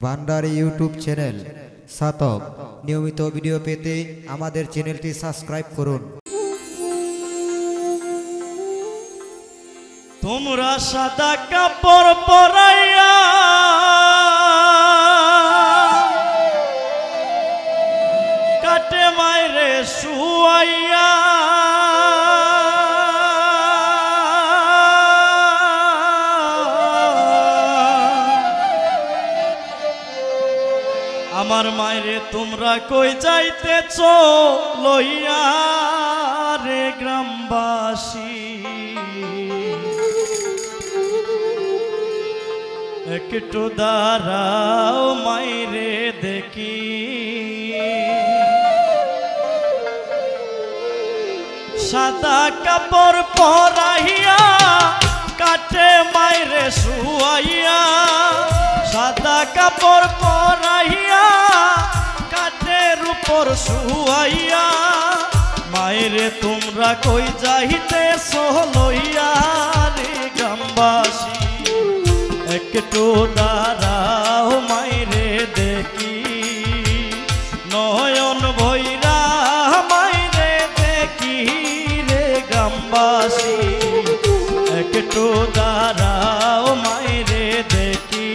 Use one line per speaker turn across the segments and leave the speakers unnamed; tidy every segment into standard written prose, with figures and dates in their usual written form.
Bhandari YouTube channel সাতক নিয়মিত video পেতে আমাদের চ্যানেলটি সাবস্ক্রাইব করুন।
তোমরা সাদা কাপড় পরাইয়া কাটে মাইরে শুয়াইয়া আমার মায়েরে তোমরা কই যাইতেছ লইয়া রে গ্রামবাসী, একটু দাঁড়াও মাইরে দেখি। সাদা কাপড় পরাইয়া কাটে মাইরে শুয়াইয়া, সাদা কাপড় পরাইয়া কাঠের উপর শুয়াইয়া, মায়েরে তোমরা কই যাইতেছ লইয়া রে গ্রামবাসী, একটু দাঁড়াও মাইরে দেখি। নয়ন ভৈরা মাইরে দেখি রে গ্রামবাসী, একটু দাঁড়াও মাইরে দেখি।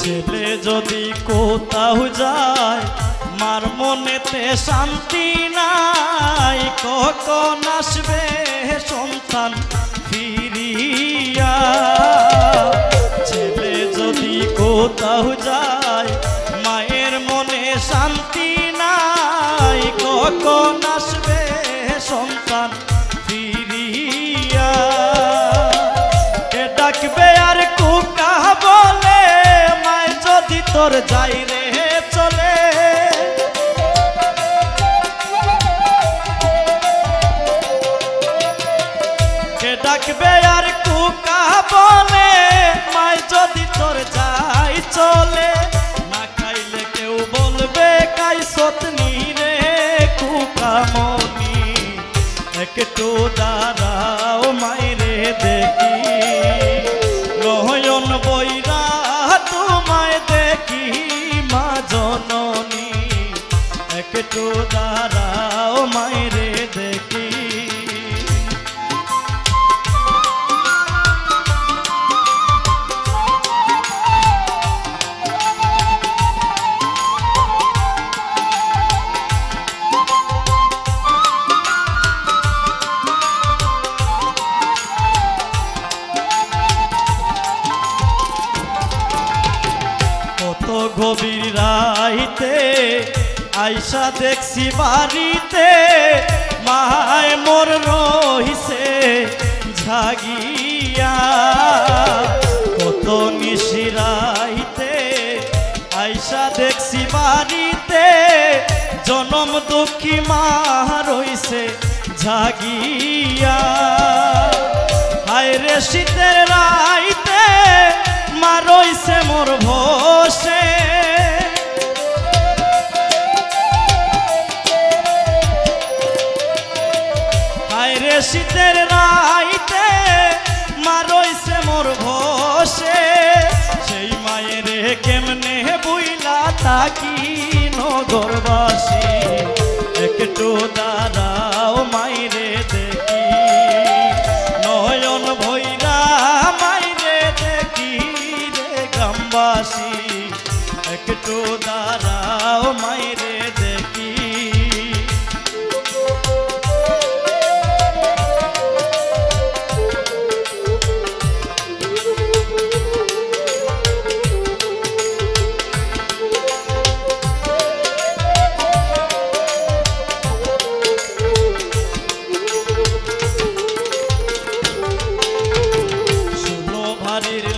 ছেলে যদি কোথাও যায় মার মনেতে শান্তি নাই, কখন আসবে সন্তান ফিরিয়া। ছেলে যদি কোথাও যায় মায়ের মনে শান্তি নাই, কখন আসবে সন্তান ফিরিয়া। কে ডাকবে আর কুকা বলে মায় যদি তোর যাই রে চলে। কে ডাকবে আর কুকা বলে মায় যদি তোর যাই চলে। না খাইলে কেউ বলবে কাই সতনি রে কুকা মনি, একটু দাঁড়াও মাইরে দেখি। নয়ন বৈরা তোমায় দেখি মা জননী, একটু দাঁড়াও মাইরে দেখি। গভীর রাইতে আইসা দেখছি বাড়িতে, মায় মোর রহিছে ঝাগিয়া। কত নিশিরাইতে আইসা দেখছি বাড়িতে, জনম দুঃখী মা রইছে ঝাগিয়া। হায় রে শীতের রাইতে মা রইছে মোর ভোসে, হায় রে শীতের রাইতে মা রইছে মোর ভোসে। সেই মায়েরে কেমনে বুইলা তাকি নগরবাসী, একটু দাঁড়াও মাইরে দেখি। নয়ন ভৈরা মাইরে দেখি রে গ্রামবাসী, একটু দাঁড়াও মাইরে দেখি।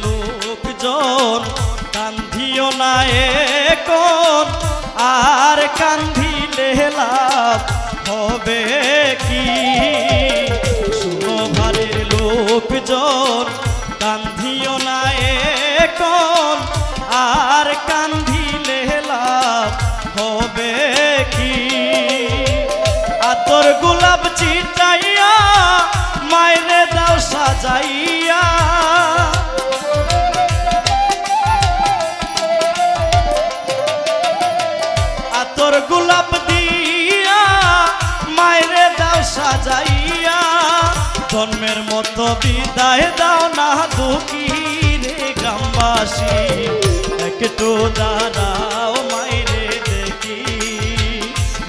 লোকজন কান্ধিও না এখন, আর কান্দিলে লাভ হবে কি শুনো ভারের লোকজন কান্দিও না এখন আর কান্দিলে লাভ হবে কি আতর গোলাপ চিটাইয়া মাইরে দাও সাজাইয়া আতর গোলাপ দিয়া মাইরে দাও সাজাইয়া জন্মের মতো বিদায় দাও না দুঃখী রে গ্রামবাসী একটু দাঁড়াও মাইরে দেখি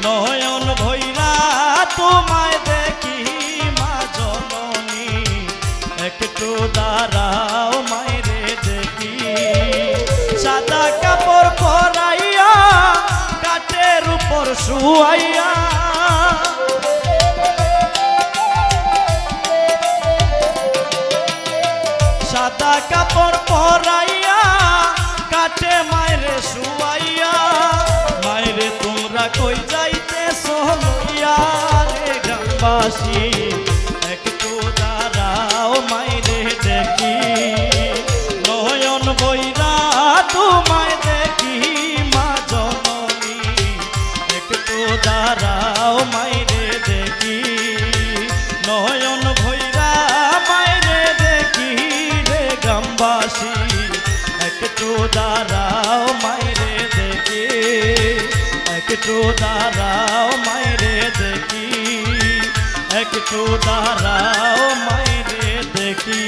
নয়ন ভৈরা তোমায় দেখি মা জননী একটু দাঁড়াও মাইরে দেখি সাদা কাপড় পরাইয়া কাঠের উপর শুয়াইয়া সাদা কাপড় পরাইয়া কাঠে মাইরে শুয়াইয়া মাইরে তোমরা কই যাইতে লইয়া রে গ্রামবাসী একটু দাঁড়াও মাইরে দেখি নয়ন বইরা তোমায় দেখি মা জননী একটু দাঁড়াও মাইরে দেখি নয়ন ভৈরা মাইরে দেখি রে গ্রামবাসী একটু দাঁড়াও মাইরে দেখি একটু দাঁড়াও মাইরে দেখি একটু দাঁড়াও মাইরে দেখি